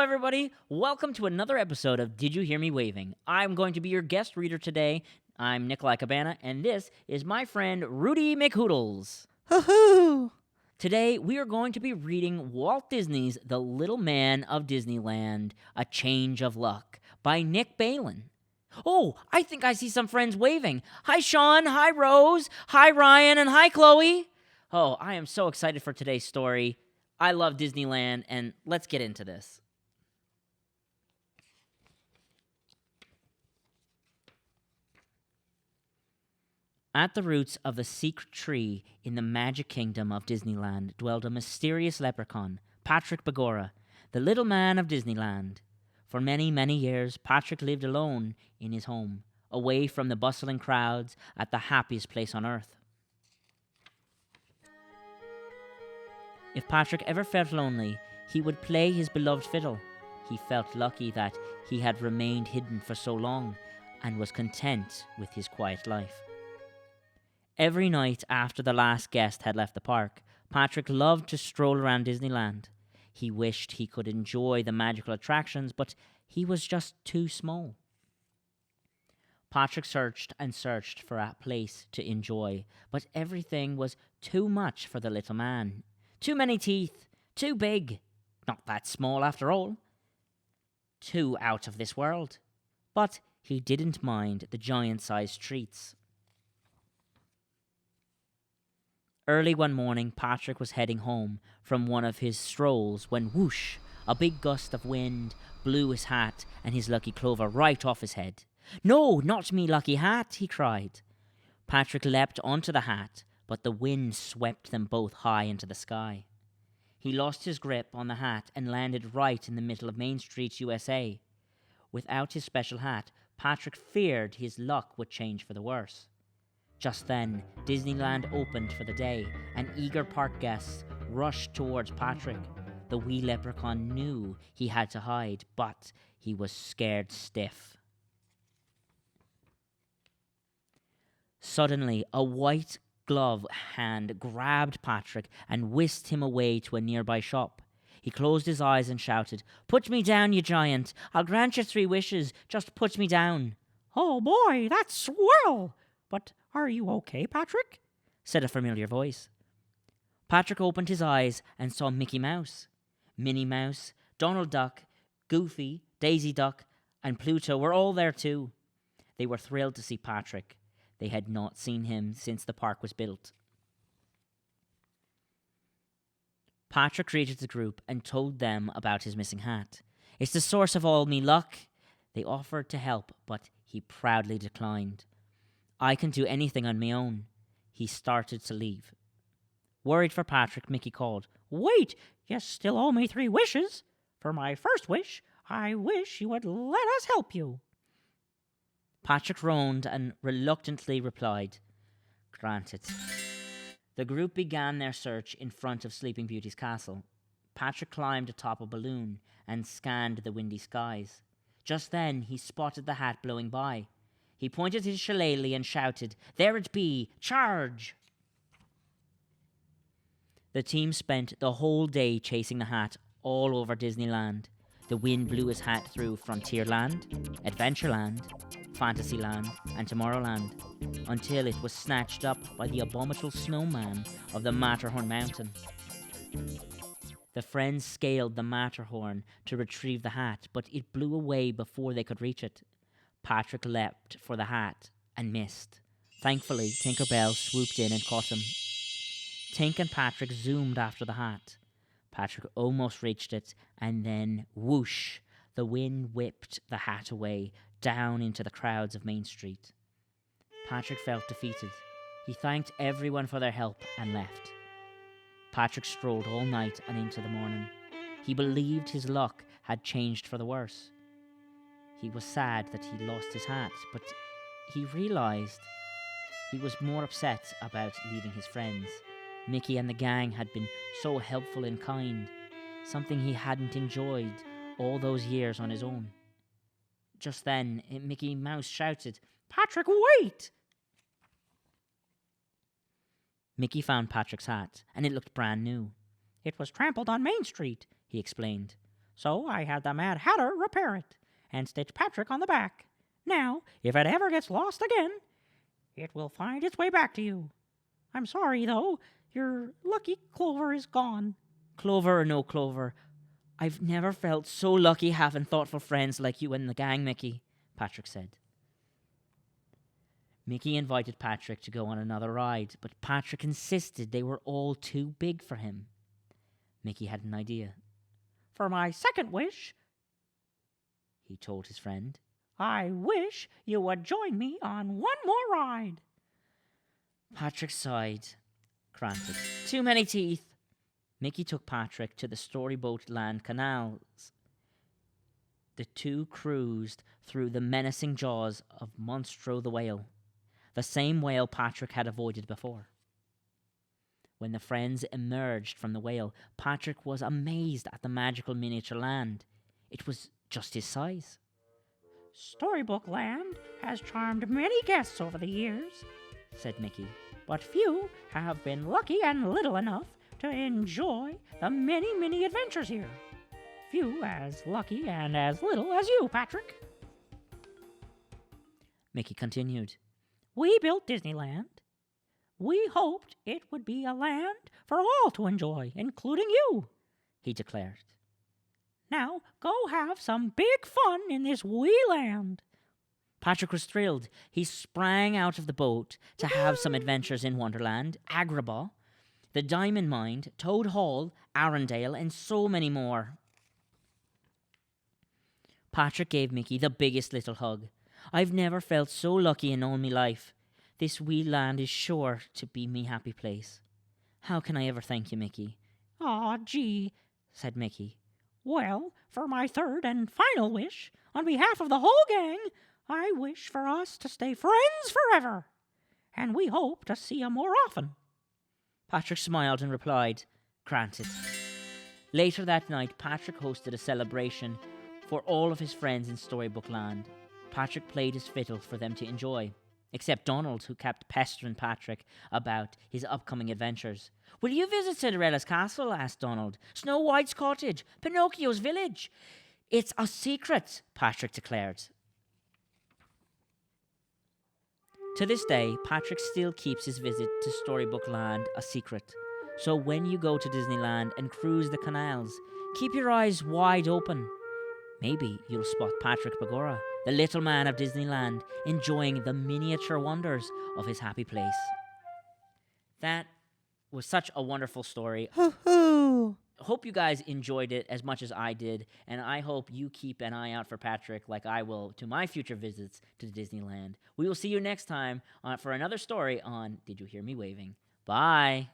everybody. Welcome to another episode of Did You Hear Me Waving? I'm going to be your guest reader today. I'm Nicolai Kabana, and this is my friend Rudy McHootles. Hoo-hoo! Today, we are going to be reading Walt Disney's The Little Man of Disneyland, A Change of Luck by Nick Balian. Oh, I think I see some friends waving. Hi, Sean. Hi, Rose. Hi, Ryan. And hi, Chloe. Oh, I am so excited for today's story. I love Disneyland, and let's get into this. At the roots of the secret tree in the Magic Kingdom of Disneyland dwelled a mysterious leprechaun, Patrick Begorra, the little man of Disneyland. For many, many years, Patrick lived alone in his home, away from the bustling crowds at the happiest place on earth. If Patrick ever felt lonely, he would play his beloved fiddle. He felt lucky that he had remained hidden for so long and was content with his quiet life. Every night after the last guest had left the park, Patrick loved to stroll around Disneyland. He wished he could enjoy the magical attractions, but he was just too small. Patrick searched and searched for a place to enjoy, but everything was too much for the little man. Too many teeth, too big, not that small after all. Too out of this world. But he didn't mind the giant-sized treats. Early one morning, Patrick was heading home from one of his strolls when whoosh, a big gust of wind blew his hat and his lucky clover right off his head. "No, not me lucky hat," he cried. Patrick leapt onto the hat, but the wind swept them both high into the sky. He lost his grip on the hat and landed right in the middle of Main Street, USA. Without his special hat, Patrick feared his luck would change for the worse. Just then, Disneyland opened for the day, and eager park guests rushed towards Patrick. The wee leprechaun knew he had to hide, but he was scared stiff. Suddenly, a white glove hand grabbed Patrick and whisked him away to a nearby shop. He closed his eyes and shouted, "Put me down, you giant! I'll grant your 3 wishes. Just put me down." "Oh boy, that's swell! But are you okay, Patrick?" said a familiar voice. Patrick opened his eyes and saw Mickey Mouse. Minnie Mouse, Donald Duck, Goofy, Daisy Duck, and Pluto were all there too. They were thrilled to see Patrick. They had not seen him since the park was built. Patrick greeted the group and told them about his missing hat. "It's the source of all me luck." They offered to help, but he proudly declined. "I can do anything on my own." He started to leave. Worried for Patrick, Mickey called, "Wait, you still owe me 3 wishes. For my first wish, I wish you would let us help you." Patrick groaned and reluctantly replied, "Granted." The group began their search in front of Sleeping Beauty's castle. Patrick climbed atop a balloon and scanned the windy skies. Just then, he spotted the hat blowing by. He pointed his shillelagh and shouted, "There it be! Charge!" The team spent the whole day chasing the hat all over Disneyland. The wind blew his hat through Frontierland, Adventureland, Fantasyland, and Tomorrowland, until it was snatched up by the abominable snowman of the Matterhorn Mountain. The friends scaled the Matterhorn to retrieve the hat, but it blew away before they could reach it. Patrick leapt for the hat and missed. Thankfully, Tinkerbell swooped in and caught him. Tink and Patrick zoomed after the hat. Patrick almost reached it, and then whoosh, the wind whipped the hat away, down into the crowds of Main Street. Patrick felt defeated. He thanked everyone for their help and left. Patrick strolled all night and into the morning. He believed his luck had changed for the worse. He was sad that he lost his hat, but he realized he was more upset about leaving his friends. Mickey and the gang had been so helpful and kind, something he hadn't enjoyed all those years on his own. Just then, Mickey Mouse shouted, "Patrick, wait!" Mickey found Patrick's hat, and it looked brand new. "It was trampled on Main Street," he explained. So I had the Mad Hatter repair it and stitch Patrick on the back. Now, if it ever gets lost again, it will find its way back to you. I'm sorry, though. Your lucky Clover is gone. Clover or no Clover, I've never felt so lucky having thoughtful friends like you and the gang, Mickey, Patrick said. Mickey invited Patrick to go on another ride, but Patrick insisted they were all too big for him. Mickey had an idea. For my second wish, he told his friend, I wish you would join me on one more ride. Patrick sighed. Granted. Too many teeth. Mickey took Patrick to the Storyboat Land canals. The two cruised through the menacing jaws of Monstro the whale, the same whale Patrick had avoided before. When the friends emerged from the whale, Patrick was amazed at the magical miniature land. It was just his size. Storybook Land has charmed many guests over the years, said Mickey, but few have been lucky and little enough to enjoy the many, many adventures here. Few as lucky and as little as you, Patrick. Mickey continued. We built Disneyland. We hoped it would be a land for all to enjoy, including you, he declared. Now go have some big fun in this wee land. Patrick was thrilled. He sprang out of the boat to have some adventures in Wonderland, Agrabah, the Diamond Mine, Toad Hall, Arendelle, and so many more. Patrick gave Mickey the biggest little hug. I've never felt so lucky in all my life. This wee land is sure to be me happy place. How can I ever thank you, Mickey? Aw, gee, said Mickey. Well, for my third and final wish, on behalf of the whole gang, I wish for us to stay friends forever. And we hope to see you more often. Patrick smiled and replied, Granted. Later that night, Patrick hosted a celebration for all of his friends in Storybook Land. Patrick played his fiddle for them to enjoy, except Donald, who kept pestering Patrick about his upcoming adventures. Will you visit Cinderella's castle? Asked Donald. Snow White's cottage? Pinocchio's village? It's a secret, Patrick declared. To this day, Patrick still keeps his visit to Storybook Land a secret. So when you go to Disneyland and cruise the canals, keep your eyes wide open. Maybe you'll spot Patrick Bagora, the little man of Disneyland, enjoying the miniature wonders of his happy place. That was such a wonderful story. Hoo-hoo! Hope you guys enjoyed it as much as I did, and I hope you keep an eye out for Patrick like I will to my future visits to Disneyland. We will see you next time for another story on Did You Hear Me Waving? Bye!